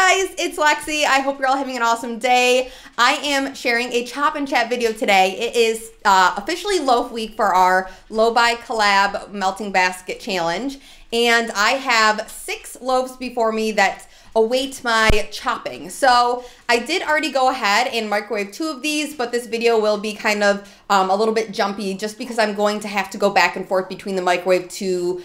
guys, it's Lexi. I hope you're all having an awesome day. I am sharing a chop and chat video today. It is officially loaf week for our Low Buy Collab Melting Basket Challenge. And I have 6 loaves before me that await my chopping. So I did already go ahead and microwave 2 of these, but this video will be kind of a little bit jumpy just because I'm going to have to go back and forth between the microwave to,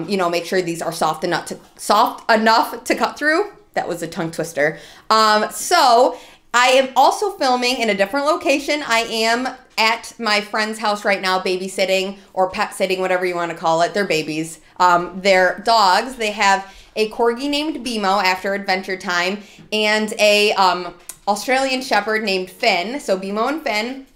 you know, make sure these are soft enough to cut through. That was a tongue twister. So I am also filming in a different location. I am at my friend's house right now, babysitting or pet sitting, whatever you want to call it. They're babies. They're dogs. They have a corgi named Bimo after Adventure Time and a Australian Shepherd named Finn. So Bimo and Finn.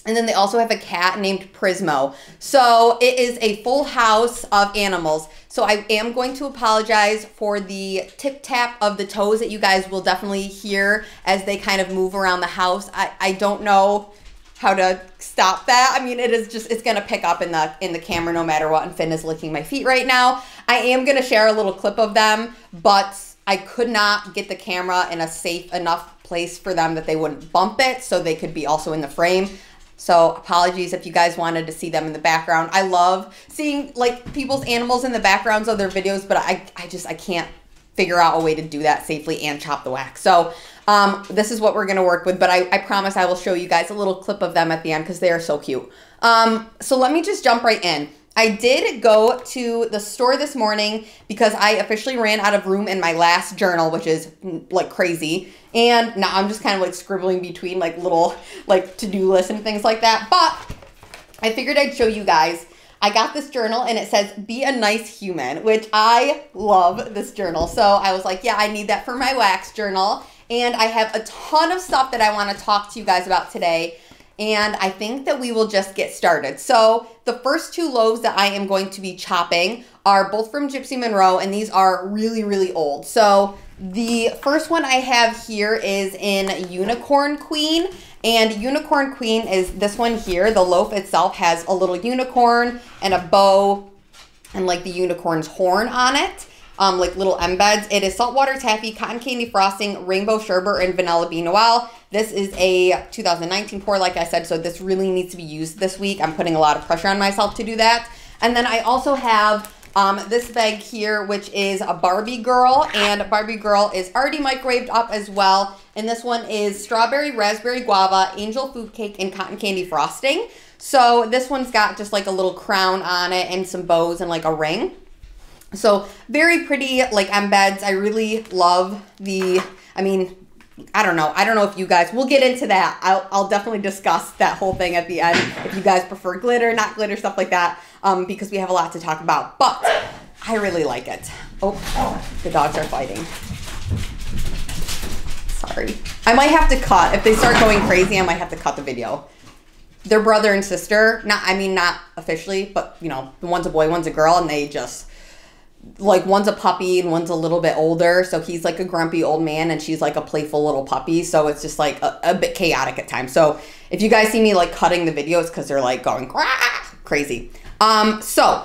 And then they also have a cat named Prismo. So it is a full house of animals. So I am going to apologize for the tip-tap of the toes that you guys will definitely hear as they kind of move around the house. I don't know how to stop that. I mean, it is just, it's gonna pick up in the camera no matter what, and Finn is licking my feet right now. I am gonna share a little clip of them, but I could not get the camera in a safe enough place for them that they wouldn't bump it, so they could be also in the frame. So apologies if you guys wanted to see them in the background. I love seeing like people's animals in the backgrounds of their videos, but I can't figure out a way to do that safely and chop the wax. So this is what we're gonna work with, but I promise I will show you guys a little clip of them at the end because they are so cute. So let me just jump right in. I did go to the store this morning because I officially ran out of room in my last journal, which is like crazy. And now I'm just kind of like scribbling between like little like to-do lists and things like that. But I figured I'd show you guys. I got this journal and it says, "Be a nice human," which I love this journal. So I was like, yeah, I need that for my wax journal. And I have a ton of stuff that I want to talk to you guys about today. And I think that we will just get started. So the first 2 loaves that I am going to be chopping are both from Gypsy Monroe, and these are really, really old. So the first one I have here is in Unicorn Queen, and Unicorn Queen is this one here. The loaf itself has a little unicorn and a bow and like the unicorn's horn on it. Like little embeds. It is saltwater taffy, cotton candy frosting, rainbow sherbet, and vanilla bean noel. This is a 2019 pour, like I said, so this really needs to be used this week. I'm putting a lot of pressure on myself to do that. And then I also have this bag here, which is a Barbie Girl, and Barbie Girl is already microwaved up as well. And this one is strawberry, raspberry, guava, angel food cake, and cotton candy frosting. So this one's got just like a little crown on it and some bows and like a ring. So very pretty like embeds. I really love the, I mean, I don't know if you guys, we'll get into that. I'll definitely discuss that whole thing at the end if you guys prefer glitter, not glitter, stuff like that, because we have a lot to talk about, but I really like it. Oh, the dogs are fighting. Sorry. I might have to cut. If they start going crazy, I might have to cut the video. They're brother and sister. Not officially, but you know, one's a boy, one's a girl, and they just, like one's a puppy and one's a little bit older. So he's like a grumpy old man and she's like a playful little puppy. So it's just like a bit chaotic at times. So if you guys see me like cutting the videos because they're like going crazy. So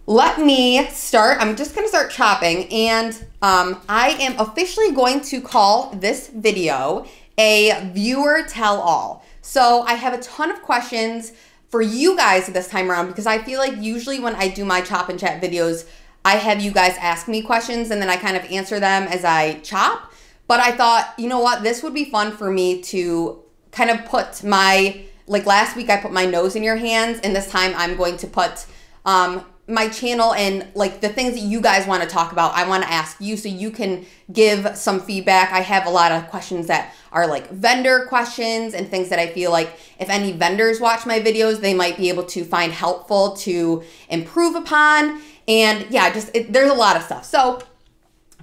let me start. I'm just going to start chopping, and I am officially going to call this video a viewer tell all. So I have a ton of questions for you guys this time around because I feel like usually when I do my chop and chat videos, I have you guys ask me questions and then I kind of answer them as I chop. But I thought, you know what, this would be fun for me to kind of put my, like last week I put my nose in your hands, and this time I'm going to put my channel and like the things that you guys want to talk about, I want to ask you so you can give some feedback. I have a lot of questions that are like vendor questions and things that I feel like if any vendors watch my videos, they might be able to find helpful to improve upon. And yeah, there's a lot of stuff. So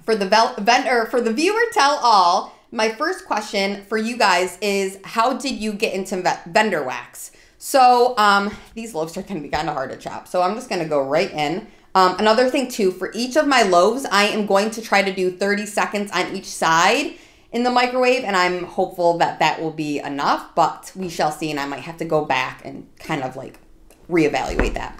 for the viewer tell all, my first question for you guys is, how did you get into vendor wax? So these loaves are gonna be kind of hard to chop. So I'm just gonna go right in. Another thing too, for each of my loaves, I am going to try to do 30 seconds on each side in the microwave, and I'm hopeful that that will be enough, but we shall see, and I might have to go back and kind of like reevaluate that.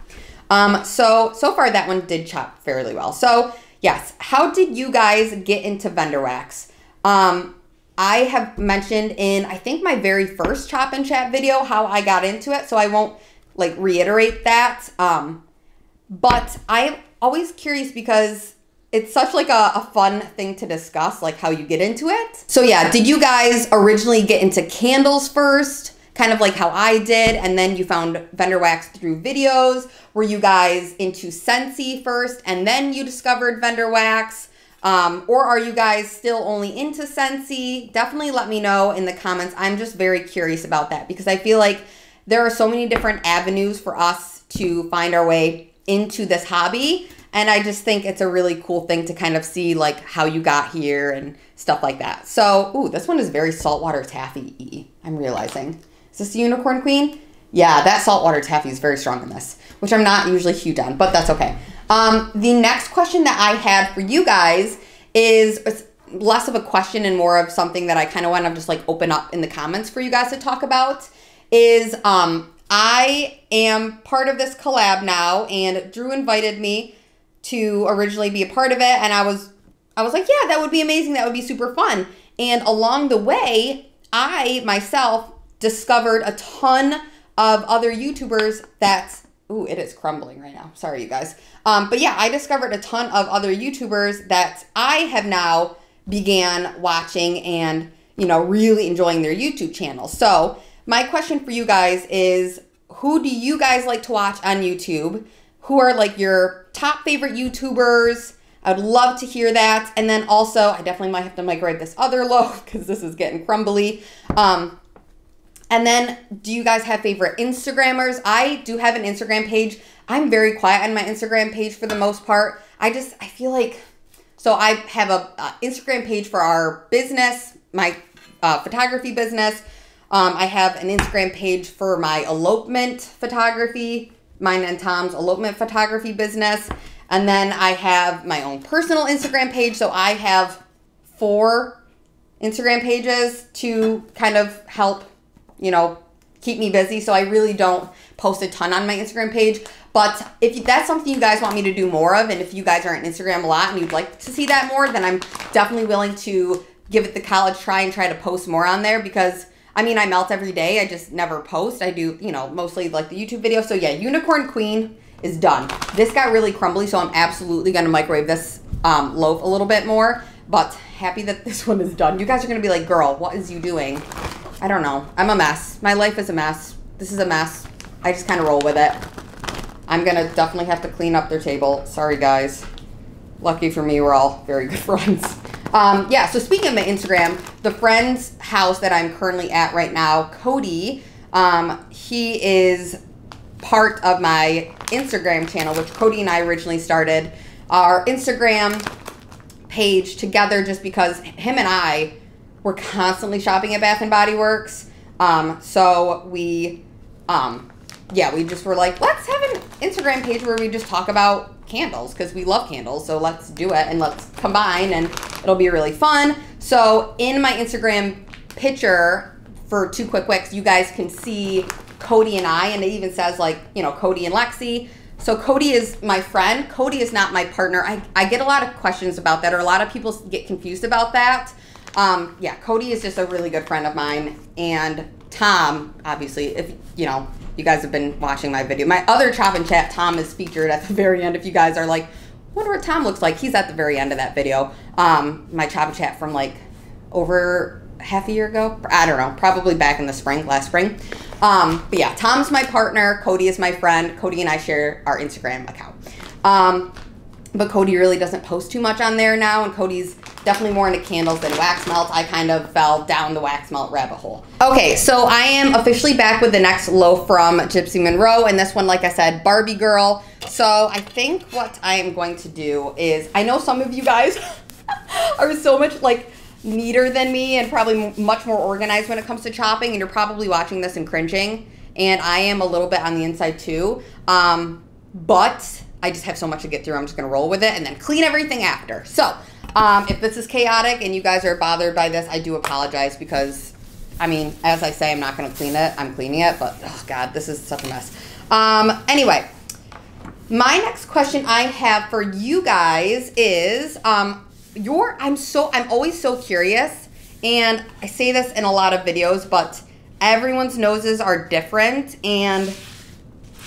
So far that one did chop fairly well. So yes, how did you guys get into vendor wax? I have mentioned in, I think, my very first Chop and Chat video how I got into it, so I won't like reiterate that. But I'm always curious because it's such like a fun thing to discuss, like how you get into it. So yeah, did you guys originally get into candles first? Kind of like how I did, and then you found vendor wax through videos? Were you guys into Scentsy first and then you discovered vendor wax? Or are you guys still only into Scentsy? Definitely let me know in the comments. I'm just very curious about that because I feel like there are so many different avenues for us to find our way into this hobby. And I just think it's a really cool thing to kind of see like how you got here and stuff like that. So, ooh, this one is very saltwater taffy-y, I'm realizing. Is this Unicorn Queen? Yeah, that saltwater taffy is very strong in this, which I'm not usually huge on, but that's okay. The next question that I had for you guys is less of a question and more of something that I kind of want to just like open up in the comments for you guys to talk about. Is I am part of this collab now, and Drew invited me to originally be a part of it, and I was like, yeah, that would be amazing. That would be super fun. And along the way, I myself discovered a ton of other YouTubers that, ooh, it is crumbling right now. Sorry, you guys. But yeah, I discovered a ton of other YouTubers that I have now began watching and, you know, really enjoying their YouTube channels. So my question for you guys is, who do you guys like to watch on YouTube? Who are like your top favorite YouTubers? I would love to hear that. And then also, I definitely might have to microwave this other loaf because this is getting crumbly. And then, do you guys have favorite Instagrammers? I do have an Instagram page. I'm very quiet on my Instagram page for the most part. I feel like, so I have a Instagram page for our business, my photography business. I have an Instagram page for my elopement photography, mine and Tom's elopement photography business. And then I have my own personal Instagram page. So I have 4 Instagram pages to kind of help, you know, keep me busy. So I really don't post a ton on my Instagram page. But if that's something you guys want me to do more of, and if you guys are on Instagram a lot and you'd like to see that more, then I'm definitely willing to give it the college try and try to post more on there because, I mean, I melt every day. I just never post. I do, you know, mostly like the YouTube videos. So yeah, Unicorn Queen is done. This got really crumbly, so I'm absolutely going to microwave this loaf a little bit more. But happy that this one is done. You guys are going to be like, girl, what is you doing? I don't know. I'm a mess. My life is a mess. This is a mess. I just kind of roll with it. I'm going to definitely have to clean up their table. Sorry, guys. Lucky for me, we're all very good friends. Yeah, so speaking of my Instagram, the friend's house that I'm currently at right now, Cody, he is part of my Instagram channel, which Cody and I originally started our Instagram page together just because him and I were constantly shopping at Bath & Body Works. So we, yeah, we just were like, let's have an Instagram page where we just talk about candles because we love candles. So let's do it and let's combine and it'll be really fun. So in my Instagram picture for 2 Quick Wicks, you guys can see Cody and I, and it even says like, you know, Cody and Lexi. So Cody is my friend. Cody is not my partner. I get a lot of questions about that, or a lot of people get confused about that. Yeah, Cody is just a really good friend of mine. And Tom, obviously, if, you know, you guys have been watching my video, my other Chop and Chat, Tom is featured at the very end. If you guys are like, wonder what Tom looks like, he's at the very end of that video. My Chop and Chat from like over half a year ago. I don't know, probably back in the spring, last spring. But yeah, Tom's my partner. Cody is my friend. Cody and I share our Instagram account. But Cody really doesn't post too much on there now, and Cody's definitely more into candles than wax melt. I kind of fell down the wax melt rabbit hole. Okay, so I am officially back with the next loaf from Gypsy Monroe, and this one, like I said, Barbie Girl. So I think what I am going to do is, I know some of you guys are so much like neater than me and probably much more organized when it comes to chopping, and you're probably watching this and cringing, and I am a little bit on the inside too. But I just have so much to get through. I'm just going to roll with it and then clean everything after. So if this is chaotic and you guys are bothered by this, I do apologize because, I mean, as I say, I'm not going to clean it. I'm cleaning it, but oh God, this is such a mess. Anyway, my next question I have for you guys is, I'm always so curious, and I say this in a lot of videos, but everyone's noses are different, and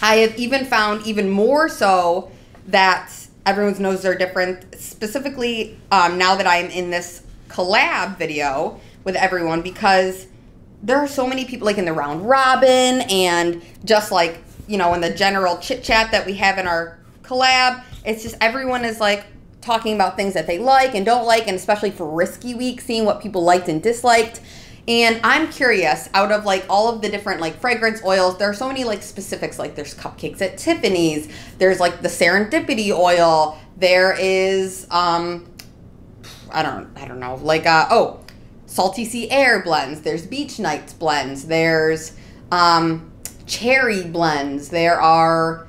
I have even found even more so that everyone's noses are different, specifically now that I'm in this collab video with everyone, because there are so many people like in the round robin and just like, you know, in the general chit chat that we have in our collab. It's just everyone is like talking about things that they like and don't like, and especially for risky week, seeing what people liked and disliked. And I'm curious, out of like all of the different like fragrance oils, there are so many like specifics, like there's cupcakes at Tiffany's, there's like the serendipity oil, there is I don't know, like salty sea air blends, there's beach nights blends, there's cherry blends, there are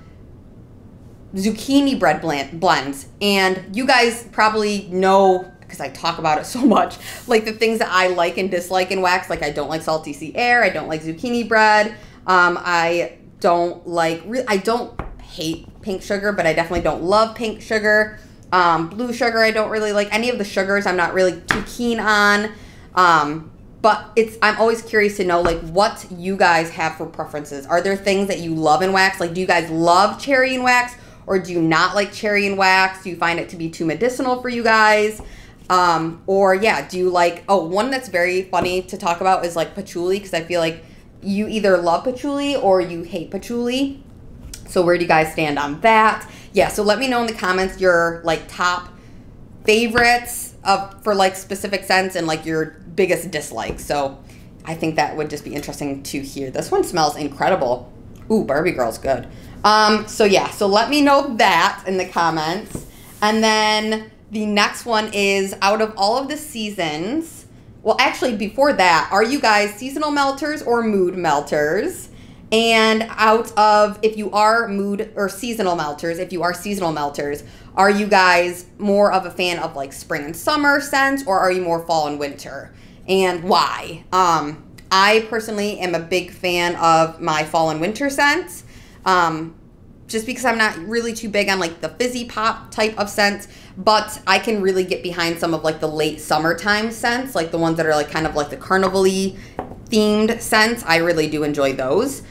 zucchini bread blends, and you guys probably know, because I talk about it so much, like the things that I like and dislike in wax. Like I don't like salty sea air, I don't like zucchini bread, I don't hate pink sugar, but I definitely don't love pink sugar. Blue sugar, I don't really like. Any of the sugars I'm not really too keen on. But I'm always curious to know like what you guys have for preferences. Are there things that you love in wax? Like, do you guys love cherry in wax, or do you not like cherry in wax? Do you find it to be too medicinal for you guys? Or yeah, do you like, one that's very funny to talk about is like patchouli, because I feel like you either love patchouli or you hate patchouli. So where do you guys stand on that? Yeah, so let me know in the comments your like top favorites for like specific scents and like your biggest dislikes. So I think that would just be interesting to hear. This one smells incredible. Ooh, Barbie Girl's good. So yeah, so let me know that in the comments. And then the next one is, out of all of the seasons, well, actually before that, are you guys seasonal melters or mood melters? And out of, if you are mood or seasonal melters, are you guys more of a fan of like spring and summer scents, or are you more fall and winter? And why? I personally am a big fan of my fall and winter scents, just because I'm not really too big on like the fizzy pop type of scents, but I can really get behind some of like the late summertime scents, like the ones that are like kind of like the carnival-y themed scents. I really do enjoy those.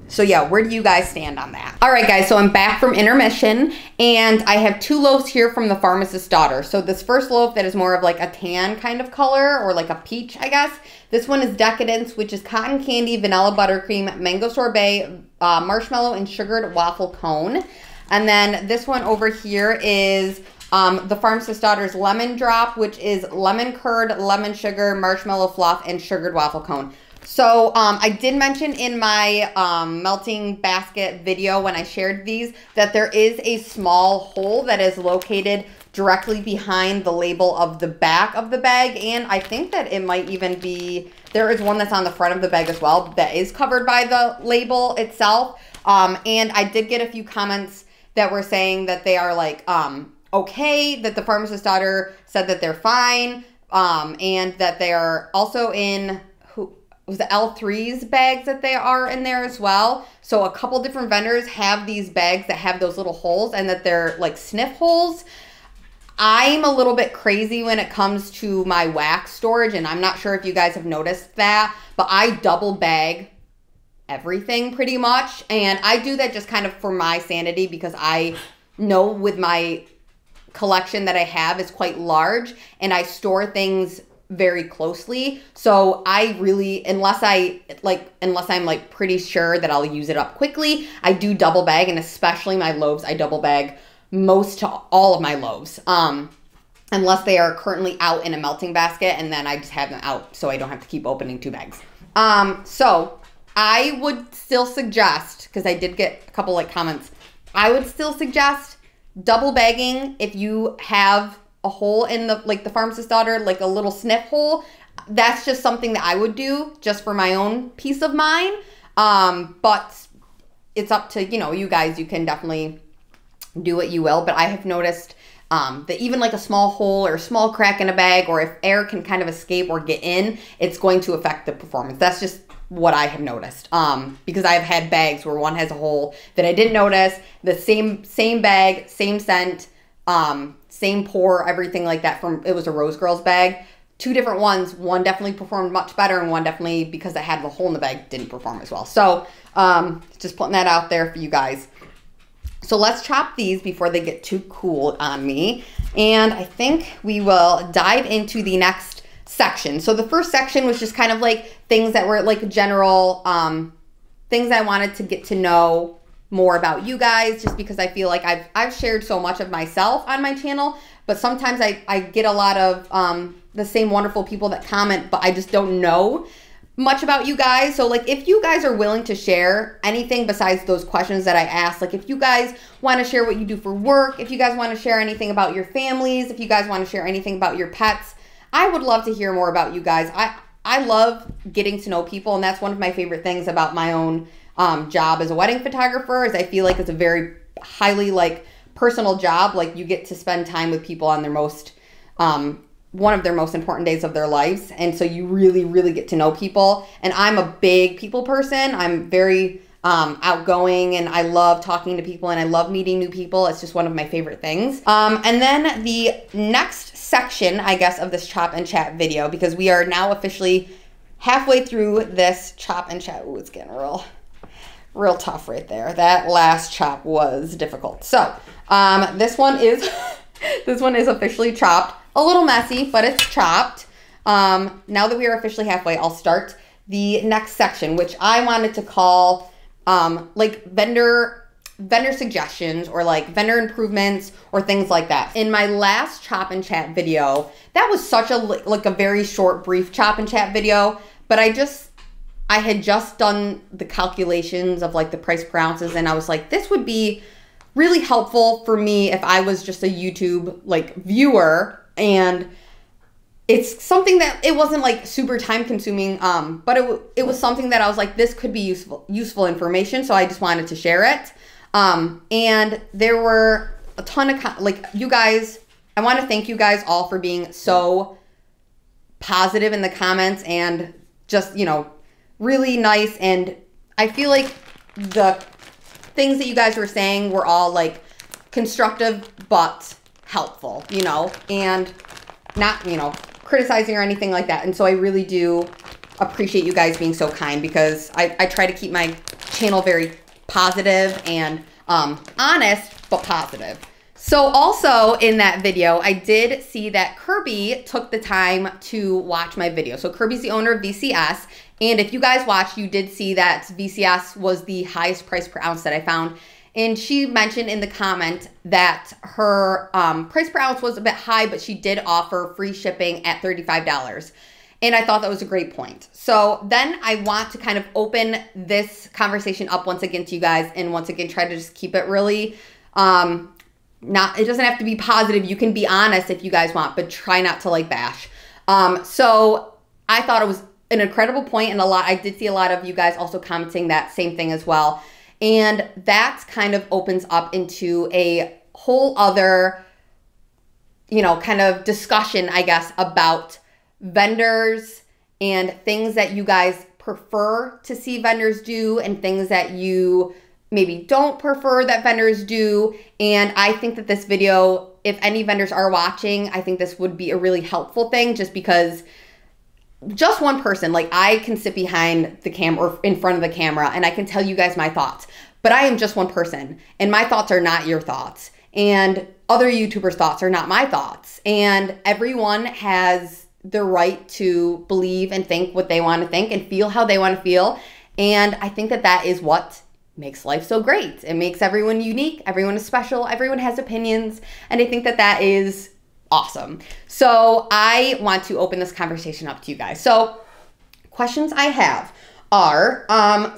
So yeah, where do you guys stand on that? All right, guys, so I'm back from intermission, and I have two loaves here from the Pharmacist's Daughter. So this first loaf that is more of like a tan kind of color, or like a peach, I guess. This one is Decadence, which is cotton candy, vanilla buttercream, mango sorbet, marshmallow, and sugared waffle cone. And then this one over here is the Pharmacist's Daughter's Lemon Drop, which is lemon curd, lemon sugar, marshmallow fluff, and sugared waffle cone. So I did mention in my melting basket video when I shared these that there is a small hole that is located directly behind the label of the back of the bag, and I think that it might even be, there is one that's on the front of the bag as well that is covered by the label itself. And I did get a few comments that were saying that they are like okay, that the Pharmacist's Daughter said that they're fine, and that they are also in the L3's bags that they are in there as well. So a couple different vendors have these bags that have those little holes, and that they're like sniff holes. I'm a little bit crazy when it comes to my wax storage, and I'm not sure if you guys have noticed that, but I double bag everything pretty much. And I do that just kind of for my sanity, because I know with my collection that I have is quite large, and I store things very closely. So I really, unless I'm like pretty sure that I'll use it up quickly, I do double bag, and especially my loaves, I double bag most to all of my loaves, unless they are currently out in a melting basket, and then I just have them out so I don't have to keep opening two bags. So I would still suggest, because I did get a couple like comments, I would still suggest double bagging if you have a hole in the, like the Pharmacist's Daughter, like a little sniff hole. That's just something that I would do just for my own peace of mind. But it's up to, you know, you guys, you can definitely do what you will. But I have noticed that even like a small hole or a small crack in a bag, or if air can kind of escape or get in, it's going to affect the performance. That's just what I have noticed, because I've had bags where one has a hole that I didn't notice, the same bag, same scent, same pour, everything like that from, it was a Rose Girls bag. Two different ones. One definitely performed much better, and one definitely, because it had the hole in the bag, didn't perform as well. So just putting that out there for you guys. So let's chop these before they get too cool on me. And I think we will dive into the next section. So the first section was just kind of like things that were like general things I wanted to get to know more about you guys, just because I feel like I've shared so much of myself on my channel, but sometimes I get a lot of the same wonderful people that comment, but I just don't know much about you guys. So like, if you guys are willing to share anything besides those questions that I asked, like if you guys want to share what you do for work, if you guys want to share anything about your families, if you guys want to share anything about your pets, I would love to hear more about you guys. I love getting to know people, and that's one of my favorite things about my own job as a wedding photographer, is I feel like it's a very highly like personal job. Like, you get to spend time with people on their most one of their most important days of their lives, and so you really, really get to know people. And I'm a big people person. I'm very outgoing, and I love talking to people, and I love meeting new people. It's just one of my favorite things. And then the next section, I guess, of this chop and chat video, because we are now officially halfway through this chop and chat. Ooh, it's getting real tough right there. That last chop was difficult. So this one is this one is officially chopped. A little messy, but it's chopped. Now that we are officially halfway, I'll start the next section, which I wanted to call like vendor suggestions, or like vendor improvements, or things like that. In my last chop and chat video, that was such a like a very short, brief chop and chat video, but I had just done the calculations of like the price per ounces, and I was like, this would be really helpful for me if I was just a YouTube like viewer, and it's something that it wasn't like super time consuming, but it was something that I was like, this could be useful information, so I just wanted to share it. And there were a ton of like, you guys, I want to thank you guys all for being so positive in the comments, and just, you know, really nice. And I feel like the things that you guys were saying were all like constructive but helpful, you know, and not, you know, criticizing or anything like that. And so I really do appreciate you guys being so kind, because I try to keep my channel very positive and honest, but positive. So also in that video, I did see that Kirby took the time to watch my video. So Kirby's the owner of VCS, and if you guys watched, you did see that VCS was the highest price per ounce that I found. And she mentioned in the comment that her price per ounce was a bit high, but she did offer free shipping at $35. And I thought that was a great point. So then I want to kind of open this conversation up once again to you guys, and once again try to just keep it really, it doesn't have to be positive. You can be honest if you guys want, but try not to like bash. So I thought it was an incredible point, and I did see a lot of you guys also commenting that same thing as well. And that kind of opens up into a whole other, you know, kind of discussion, I guess, about vendors and things that you guys prefer to see vendors do, and things that you maybe don't prefer that vendors do. And I think that this video, if any vendors are watching, I think this would be a really helpful thing, just because just one person, like I can sit behind the camera or in front of the camera, and I can tell you guys my thoughts, but I am just one person, and my thoughts are not your thoughts, and other YouTubers' thoughts are not my thoughts. And everyone has the right to believe and think what they want to think and feel how they want to feel. And I think that that is what makes life so great. It makes everyone unique. Everyone is special. Everyone has opinions. And I think that that is awesome. So I want to open this conversation up to you guys. So questions I have are,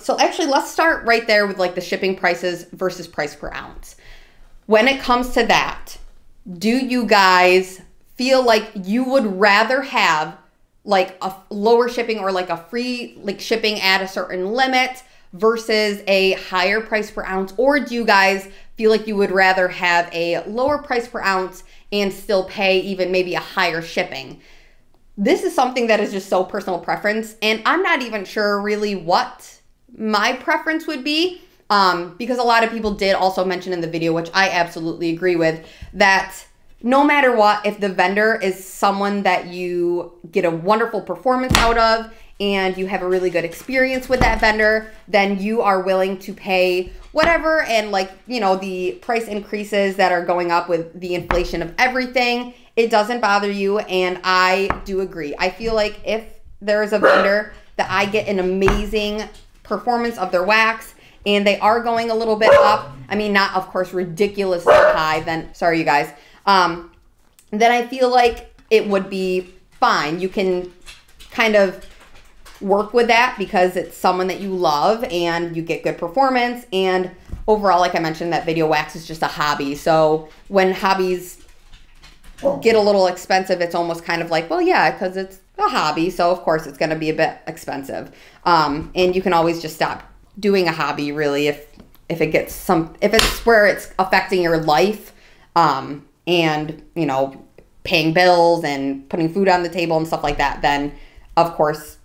so actually let's start right there with like the shipping prices versus price per ounce. When it comes to that, do you guys feel like you would rather have like a lower shipping, or like a free like shipping at a certain limit versus a higher price per ounce? Or do you guys feel like you would rather have a lower price per ounce and still pay even maybe a higher shipping? This is something that is just so personal preference, and I'm not even sure really what my preference would be, because a lot of people did also mention in the video, which I absolutely agree with, that no matter what, if the vendor is someone that you get a wonderful performance out of and you have a really good experience with that vendor, then you are willing to pay whatever. And like, you know, the price increases that are going up with the inflation of everything, it doesn't bother you. And I do agree. I feel like if there is a vendor that I get an amazing performance of their wax and they are going a little bit up, I mean, not of course ridiculously high, then sorry you guys, then I feel like it would be fine. You can kind of work with that because it's someone that you love and you get good performance. And overall, like I mentioned, that video, wax is just a hobby. So when hobbies get a little expensive, it's almost kind of like, well, yeah, because it's a hobby. So of course it's going to be a bit expensive. And you can always just stop doing a hobby really if it's where it's affecting your life, and, you know, paying bills and putting food on the table and stuff like that, then of course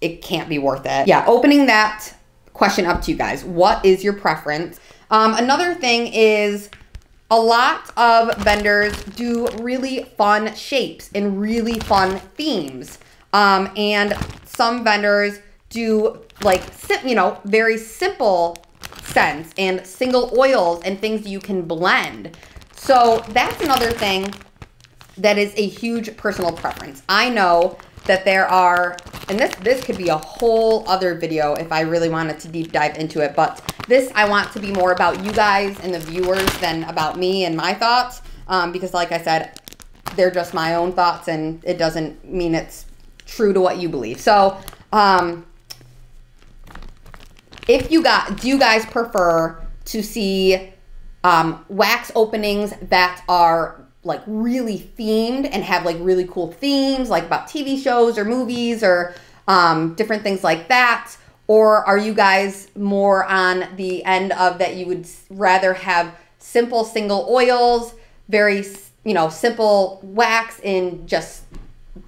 it can't be worth it. Yeah, opening that question up to you guys. What is your preference? Another thing is a lot of vendors do really fun shapes and really fun themes. And some vendors do like, you know, very simple scents and single oils and things you can blend. So that's another thing that is a huge personal preference. I know that there are, and this could be a whole other video if I really wanted to deep dive into it, but this I want to be more about you guys and the viewers than about me and my thoughts, because like I said, they're just my own thoughts and it doesn't mean it's true to what you believe. So do you guys prefer to see wax openings that are like really themed and have like really cool themes, like about TV shows or movies or different things like that? Or are you guys more on the end of that you would rather have simple single oils, very, you know, simple wax in just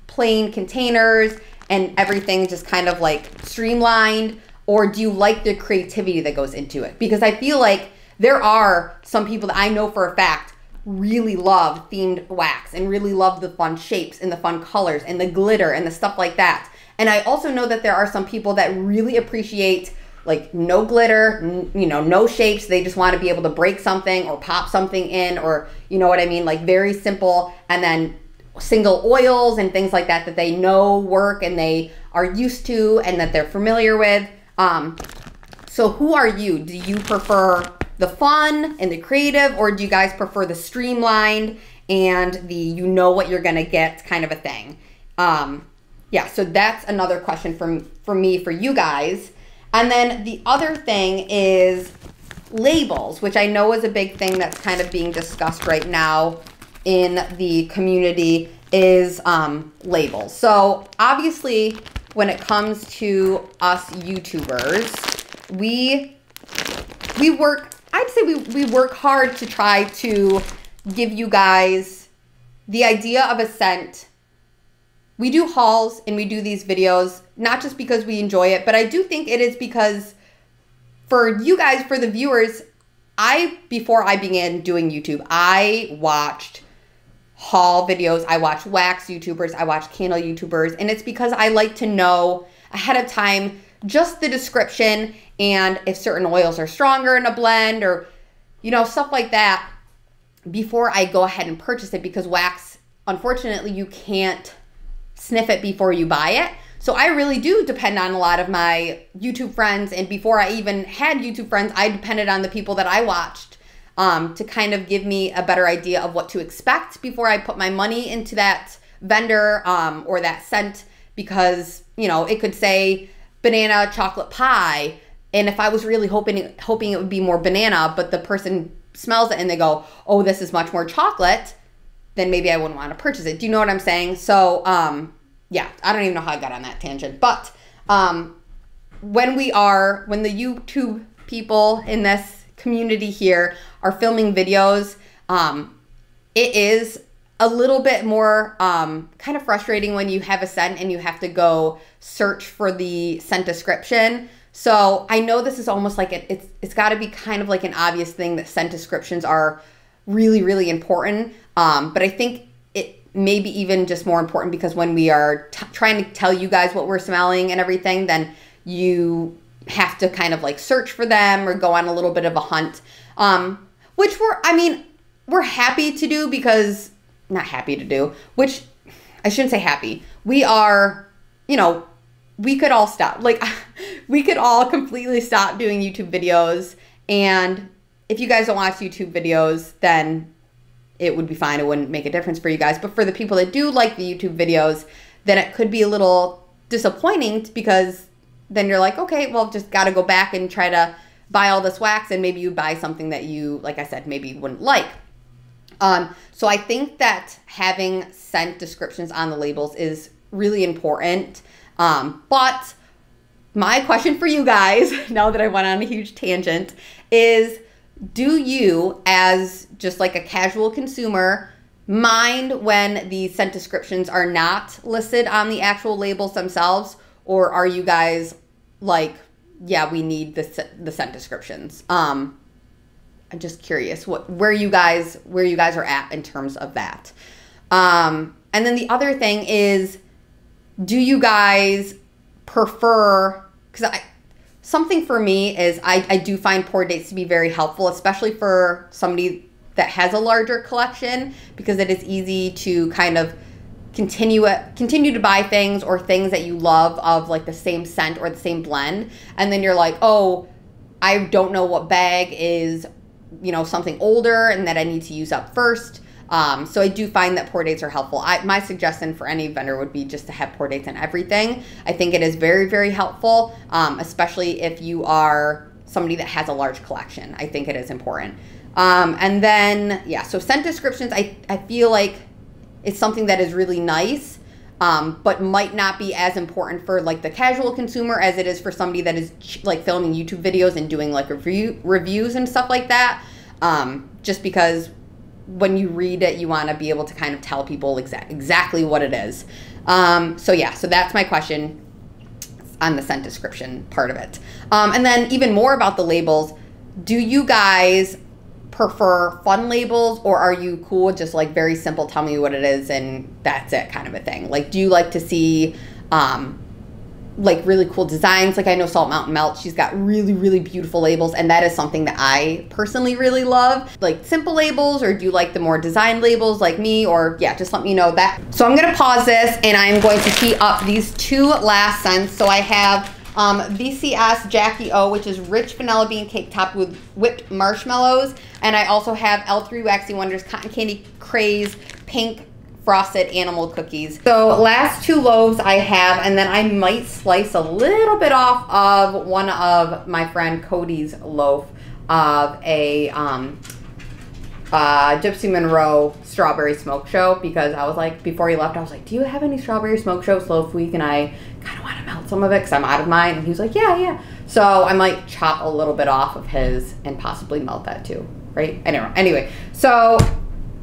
plain containers and everything just kind of like streamlined? Or do you like the creativity that goes into it? Because I feel like there are some people that I know for a fact really love themed wax and really love the fun shapes and the fun colors and the glitter and the stuff like that. And I also know that there are some people that really appreciate like no glitter, you know, no shapes. They just want to be able to break something or pop something in, or you know what I mean? Like very simple, and then single oils and things like that that they know work and they are used to and that they're familiar with. So who are you? Do you prefer the fun and the creative, or do you guys prefer the streamlined and the you know what you're gonna get kind of a thing? Yeah, so that's another question from me for you guys. And then the other thing is labels, which I know is a big thing that's kind of being discussed right now in the community, is labels. So obviously when it comes to us YouTubers, we work, I'd say we work hard to try to give you guys the idea of a scent. We do hauls and we do these videos, not just because we enjoy it, but I do think it is because for you guys, for the viewers, before I began doing YouTube, I watched haul videos, I watched wax YouTubers, I watched candle YouTubers, and it's because I like to know ahead of time just the description and if certain oils are stronger in a blend or, you know, stuff like that before I go ahead and purchase it, because wax, unfortunately, you can't sniff it before you buy it. So I really do depend on a lot of my YouTube friends, and before I even had YouTube friends, I depended on the people that I watched to kind of give me a better idea of what to expect before I put my money into that vendor or that scent, because, you know, it could say banana chocolate pie, and if I was really hoping it would be more banana, but the person smells it and they go, oh, this is much more chocolate, then maybe I wouldn't want to purchase it. Do you know what I'm saying? So, yeah, I don't even know how I got on that tangent. But when the YouTube people in this community here are filming videos, it is a little bit more kind of frustrating when you have a scent and you have to go search for the scent description. So I know this is almost like it's got to be kind of like an obvious thing that scent descriptions are really, really important. But I think it may be even just more important because when we are trying to tell you guys what we're smelling and everything, then you have to kind of like search for them or go on a little bit of a hunt, which we're happy to do because, not happy to do, which I shouldn't say happy. We are, you know, we could all stop. Like, we could all completely stop doing YouTube videos. And if you guys don't watch YouTube videos, then it would be fine. It wouldn't make a difference for you guys. But for the people that do like the YouTube videos, then it could be a little disappointing because then you're like, okay, well, just got to go back and try to buy all this wax. And maybe you buy something that you, like I said, maybe wouldn't like. So I think that having scent descriptions on the labels is really important. But my question for you guys, now that I went on a huge tangent, is do you, as just like a casual consumer, mind when the scent descriptions are not listed on the actual labels themselves? Or are you guys like, yeah, we need the scent descriptions? I'm just curious where you guys are at in terms of that. And then the other thing is, do you guys prefer, because something for me is I do find pour dates to be very helpful, especially for somebody that has a larger collection, because it is easy to kind of continue to buy things or things that you love of like the same scent or the same blend. And then you're like, oh, I don't know what bag is, you know, something older and that I need to use up first. So I do find that pour dates are helpful. My suggestion for any vendor would be just to have pour dates on everything. I think it is very, very helpful, especially if you are somebody that has a large collection. I think it is important. And then, yeah, so scent descriptions, I feel like it's something that is really nice, but might not be as important for like the casual consumer as it is for somebody that is like filming YouTube videos and doing like reviews and stuff like that. Just because when you read it, you want to be able to kind of tell people exactly what it is. So yeah, so that's my question on the scent description part of it. And then even more about the labels, do you guys prefer fun labels, or are you cool with just like very simple, tell me what it is and that's it kind of a thing? Like, do you like to see like really cool designs? Like I know Salt Mountain Melt, she's got really, really beautiful labels, and that is something that I personally really love. Like simple labels, or do you like the more design labels like me? Or yeah, just let me know that. So I'm gonna pause this and I'm going to tee up these two last scents. So I have VCS Jackie O, which is rich vanilla bean cake topped with whipped marshmallows. And I also have L3 Waxy Wonders Cotton Candy Craze Pink Frosted Animal Cookies. So last two loaves I have, and then I might slice a little bit off of one of my friend Cody's loaf of a Gypsy Monroe strawberry smoke show, because I was like, before he left, I was like, do you have any strawberry smoke shows loaf week? And I kind of want to melt some of it because I'm out of mine. And he was like, yeah. So I might chop a little bit off of his and possibly melt that too, right? Anyway, so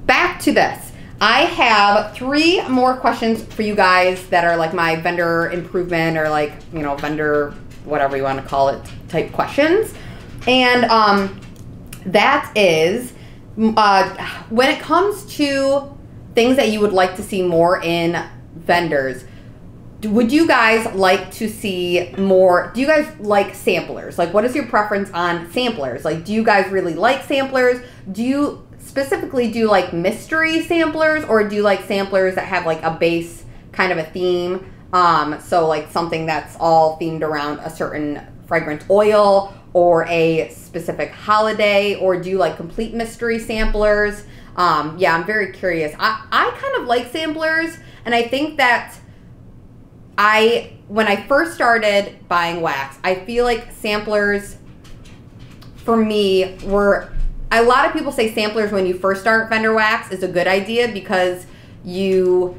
back to this. I have 3 more questions for you guys that are like my vendor improvement, or like, you know, vendor, whatever you want to call it, type questions. And that is, when it comes to things that you would like to see more in vendors, would you guys like to see more? Do you guys like samplers? Like, what is your preference on samplers? Like, do you guys really like samplers? Do you specifically do like mystery samplers, or do you like samplers that have like a base kind of a theme? So like something that's all themed around a certain fragrance oil or a specific holiday, or do you like complete mystery samplers? Yeah, I'm very curious. I kind of like samplers, and I think that when I first started buying wax, I feel like samplers for me were, a lot of people say samplers when you first start vendor wax is a good idea because you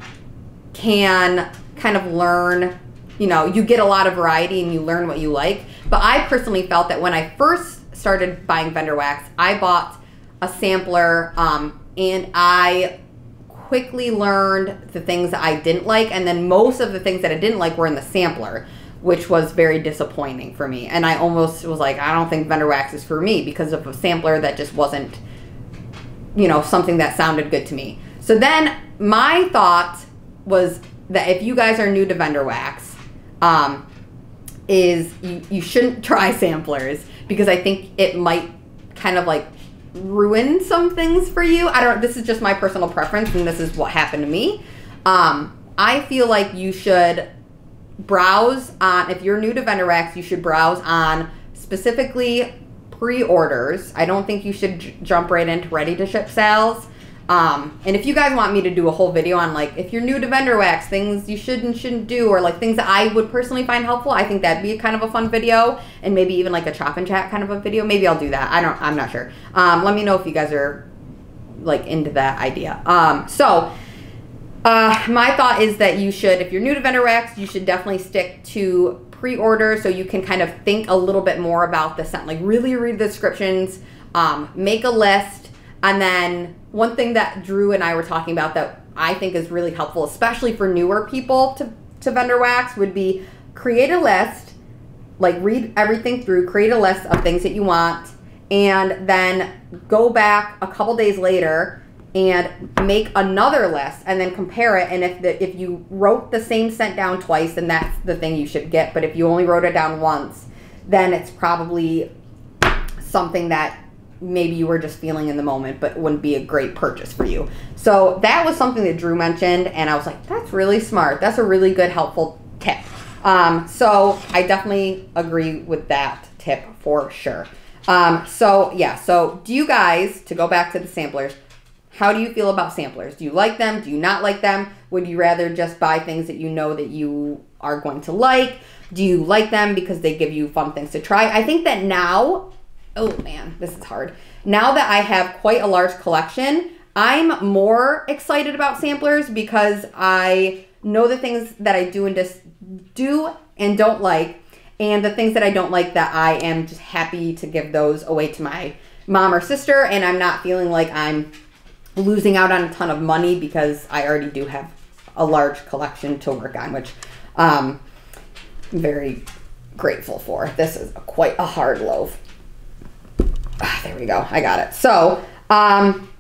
can kind of learn, you know, you get a lot of variety and you learn what you like. But I personally felt that when I first started buying vendor wax, I bought a sampler and I quickly learned the things that I didn't like, and then most of the things that I didn't like were in the sampler, which was very disappointing for me. And I almost was like, I don't think vendor wax is for me because of a sampler that just wasn't you know, something that sounded good to me. So then my thought was that if you guys are new to vendor wax, is you shouldn't try samplers, because I think it might kind of like ruin some things for you. I don't, this is just my personal preference, and this is what happened to me. I feel like you should browse on, if you're new to vendor wax, you should browse on specifically pre-orders. I don't think you should jump right into ready to ship sales. And if you guys want me to do a whole video on like, if you're new to vendor wax, things you should and shouldn't do, or like things that I would personally find helpful, I think that'd be kind of a fun video, and maybe even like a chop and chat kind of a video. Maybe I'll do that. I'm not sure. Let me know if you guys are like into that idea. My thought is that you should, if you're new to vendor wax, you should definitely stick to pre-order, so you can kind of think a little bit more about the scent, like really read the descriptions, make a list. And then one thing that Drew and I were talking about that I think is really helpful, especially for newer people to vendor wax, would be create a list, like read everything through, create a list of things that you want, and then go back a couple days later and make another list, and then compare it. And if you wrote the same scent down twice, then that's the thing you should get. But if you only wrote it down once, then it's probably something that maybe you were just feeling in the moment, but wouldn't be a great purchase for you. So that was something that Drew mentioned, and I was like, that's really smart. That's a really good, helpful tip. So I definitely agree with that tip for sure. So do you guys, to go back to the samplers, how do you feel about samplers? Do you like them? Do you not like them? Would you rather just buy things that you know that you are going to like? Do you like them because they give you fun things to try? I think that now, oh man, this is hard. Now that I have quite a large collection, I'm more excited about samplers, because I know the things that I do and don't like, and the things that I don't like, that I am just happy to give those away to my mom or sister, and I'm not feeling like I'm losing out on a ton of money, because I already do have a large collection to work on, which I'm very grateful for. This is quite a hard loaf. There we go. I got it. So,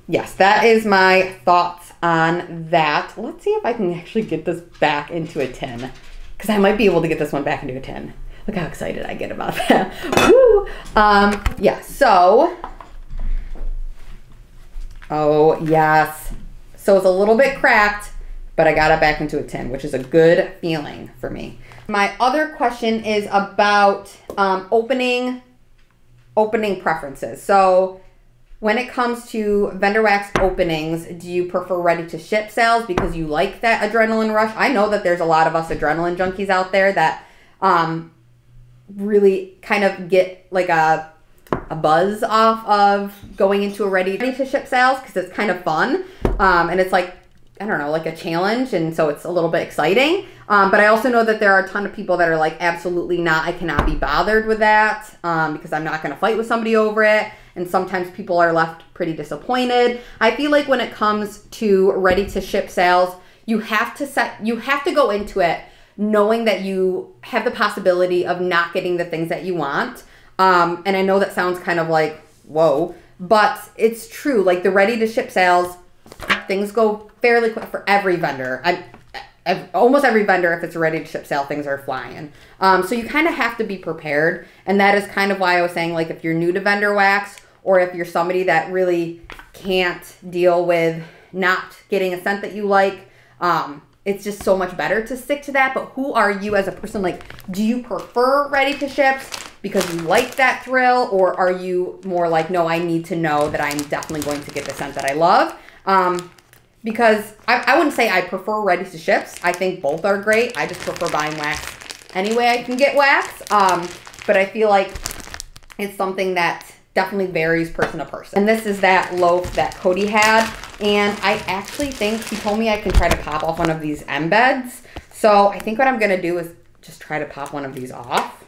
yes, that is my thoughts on that. Let's see if I can actually get this back into a tin, because I might be able to get this one back into a tin. Look how excited I get about that. Woo! Yeah, so, oh, yes. So it's a little bit cracked, but I got it back into a tin, which is a good feeling for me. My other question is about opening preferences. So when it comes to vendor wax openings, do you prefer ready to ship sales because you like that adrenaline rush? I know that there's a lot of us adrenaline junkies out there that really kind of get like a buzz off of going into a ready to ship sales, because it's kind of fun, and it's like, I don't know, like a challenge, and so it's a little bit exciting. But I also know that there are a ton of people that are like, absolutely not, I cannot be bothered with that, because I'm not going to fight with somebody over it. And sometimes people are left pretty disappointed. I feel like when it comes to ready to ship sales, you have to go into it knowing that you have the possibility of not getting the things that you want. And I know that sounds kind of like, whoa, but it's true. Like the ready to ship sales, things go fairly quick for every vendor. Almost every vendor, if it's a ready to ship sale, things are flying. So you kind of have to be prepared. And that is kind of why I was saying, like, if you're new to vendor wax, or if you're somebody that really can't deal with not getting a scent that you like, it's just so much better to stick to that. But who are you as a person? Like, do you prefer ready to ships because you like that thrill? Or are you more like, no, I need to know that I'm definitely going to get the scent that I love? Because I wouldn't say I prefer ready to ships. I think both are great. I just prefer buying wax any way I can get wax. But I feel like it's something that definitely varies person to person. And this is that loaf that Cody had. And I actually think he told me I can try to pop off one of these embeds. So I think what I'm going to do is just try to pop one of these off.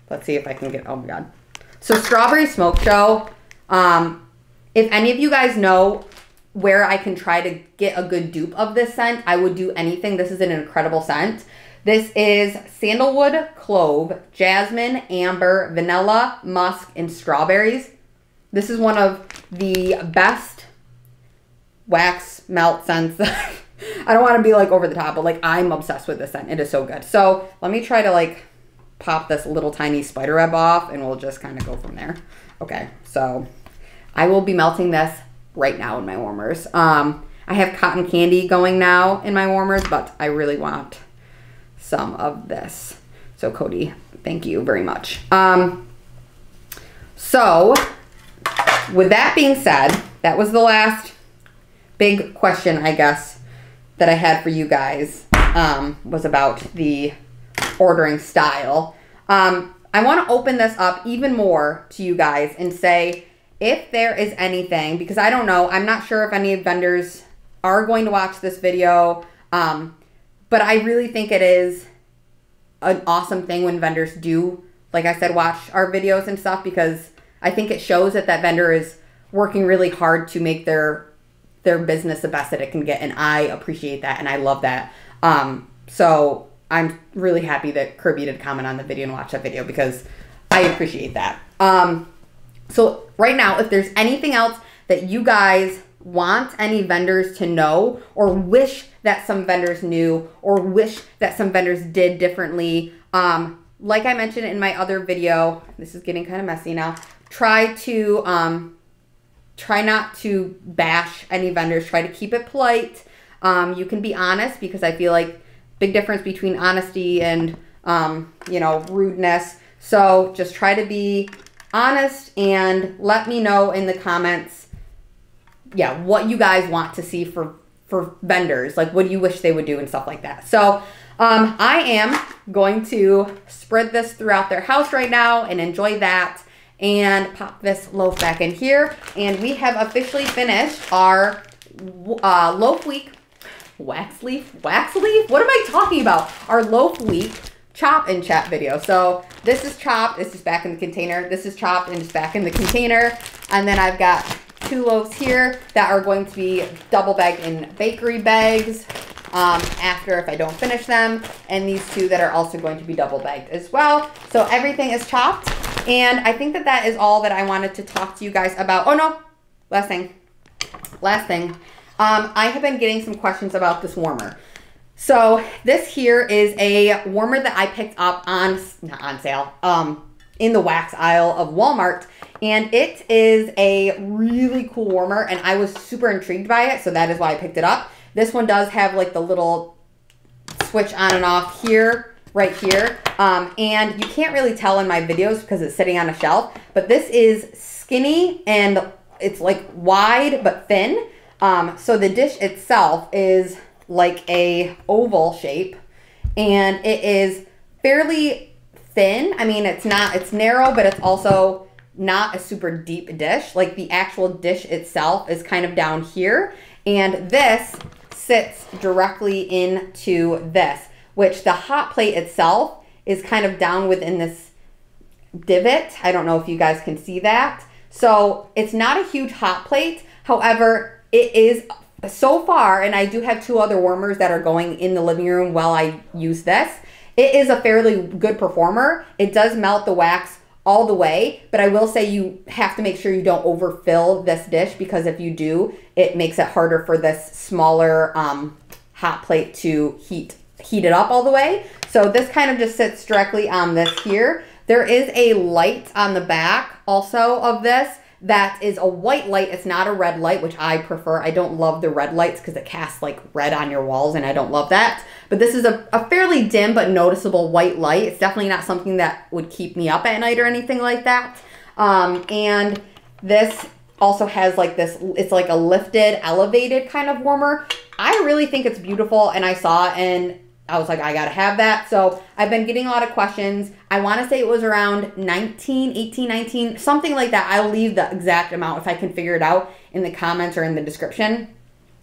Let's see if I can get, oh my God. So Strawberry Smoke Show. If any of you guys know where I can try to get a good dupe of this scent, I would do anything. This is an incredible scent. This is sandalwood, clove, jasmine, amber, vanilla, musk, and strawberries. This is one of the best wax melt scents. I don't want to be like over the top, but like I'm obsessed with this scent. It is so good. So let me try to like pop this little tiny spider web off and we'll just kind of go from there. Okay, so I will be melting this right now in my warmers. I have cotton candy going now in my warmers, but I really want some of this. So Cody, thank you very much. So with that being said, that was the last big question, I guess, that I had for you guys, was about the ordering style. I want to open this up even more to you guys and say, if there is anything, because I don't know, I'm not sure if any vendors are going to watch this video, but I really think it is an awesome thing when vendors do, like I said, watch our videos and stuff, because I think it shows that that vendor is working really hard to make their business the best that it can get, and I appreciate that and I love that. So I'm really happy that Kirby did comment on the video and watch that video, because I appreciate that. So right now, if there's anything else that you guys want any vendors to know, or wish that some vendors knew, or wish that some vendors did differently, like I mentioned in my other video, this is getting kind of messy now, try not to bash any vendors. Try to keep it polite. You can be honest, because I feel like big difference between honesty and, you know, rudeness. So just try to be honest and let me know in the comments, yeah, what you guys want to see for vendors. Like, what do you wish they would do and stuff like that. So I am going to spread this throughout their house right now and enjoy that, and pop this loaf back in here. And we have officially finished our loaf week, wax leaf, what am I talking about? Our loaf week chop and chat video. So this is chopped, this is back in the container. This is chopped and it's back in the container. And then I've got 2 loaves here that are going to be double bagged in bakery bags after, if I don't finish them. And these 2 that are also going to be double bagged as well. So everything is chopped. And I think that that is all that I wanted to talk to you guys about. Oh no, last thing. I have been getting some questions about this warmer. So this here is a warmer that I picked up on, not on sale, in the wax aisle of Walmart. And it is a really cool warmer, and I was super intrigued by it, so that is why I picked it up. This one does have like the little switch on and off here, right here. And you can't really tell in my videos because it's sitting on a shelf, but this is skinny and it's like wide but thin. So the dish itself is like a oval shape, and it is fairly thin. I mean, it's narrow, but it's also not a super deep dish. Like the actual dish itself is kind of down here, and this sits directly into this, which the hot plate itself is kind of down within this divot. I don't know if you guys can see that. So it's not a huge hot plate. However, it is so far, and I do have 2 other warmers that are going in the living room while I use this. It is a fairly good performer. It does melt the wax all the way, but I will say you have to make sure you don't overfill this dish, because if you do, it makes it harder for this smaller hot plate to heat it up all the way. So this kind of just sits directly on this here. There is a light on the back also of this that is a white light. It's not a red light, which I prefer. I don't love the red lights because it casts like red on your walls, and I don't love that. But this is a fairly dim but noticeable white light. It's definitely not something that would keep me up at night or anything like that. And this also has like this, it's like a lifted, elevated kind of warmer. I really think it's beautiful, and I saw it and I was like, I gotta have that. So I've been getting a lot of questions. I want to say it was around 19, something like that. I'll leave the exact amount if I can figure it out in the comments or in the description.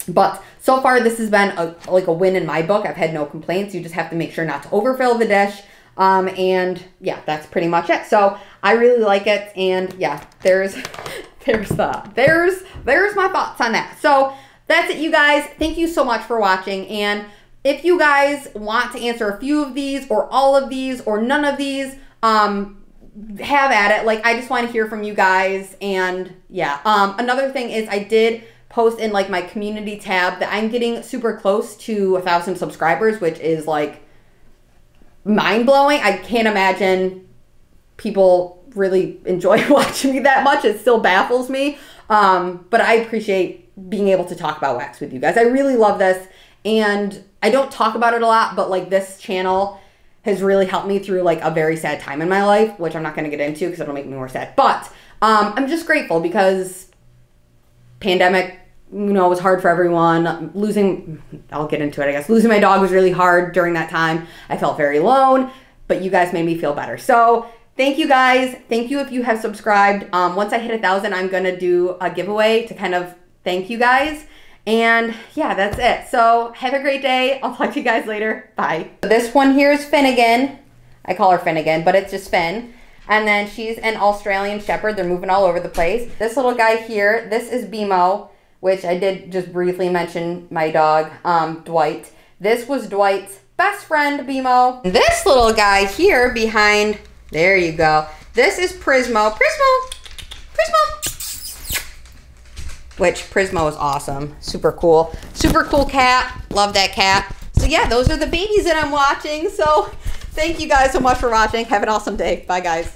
But so far, this has been like a win in my book. I've had no complaints. You just have to make sure not to overfill the dish. And yeah, that's pretty much it. So I really like it. And yeah, there's my thoughts on that. So that's it, you guys. Thank you so much for watching. And if you guys want to answer a few of these or all of these or none of these, have at it. Like, I just want to hear from you guys. And yeah, another thing is I did post in like my community tab that I'm getting super close to 1,000 subscribers, which is like mind-blowing. I can't imagine people really enjoy watching me that much. It still baffles me. But I appreciate being able to talk about wax with you guys. I really love this, and I don't talk about it a lot, but like this channel has really helped me through like a very sad time in my life, which I'm not going to get into because it'll make me more sad. But I'm just grateful because pandemic, you know, was hard for everyone. I'll get into it, I guess. Losing my dog was really hard during that time. I felt very alone, but you guys made me feel better. So thank you guys. Thank you if you have subscribed. Once I hit 1,000, I'm going to do a giveaway to kind of thank you guys. And yeah, that's it. So have a great day. I'll talk to you guys later. Bye. This one here is Finnegan. I call her Finnegan, but it's just Finn. And then she's an Australian Shepherd. They're moving all over the place. This little guy here, this is Bimo, which I did just briefly mention my dog, Dwight. This was Dwight's best friend, Bimo. This little guy here behind, there you go. This is Prismo. Which Prismo is awesome. Super cool. Super cool cat. Love that cat. So yeah, those are the babies that I'm watching. So thank you guys so much for watching. Have an awesome day. Bye guys.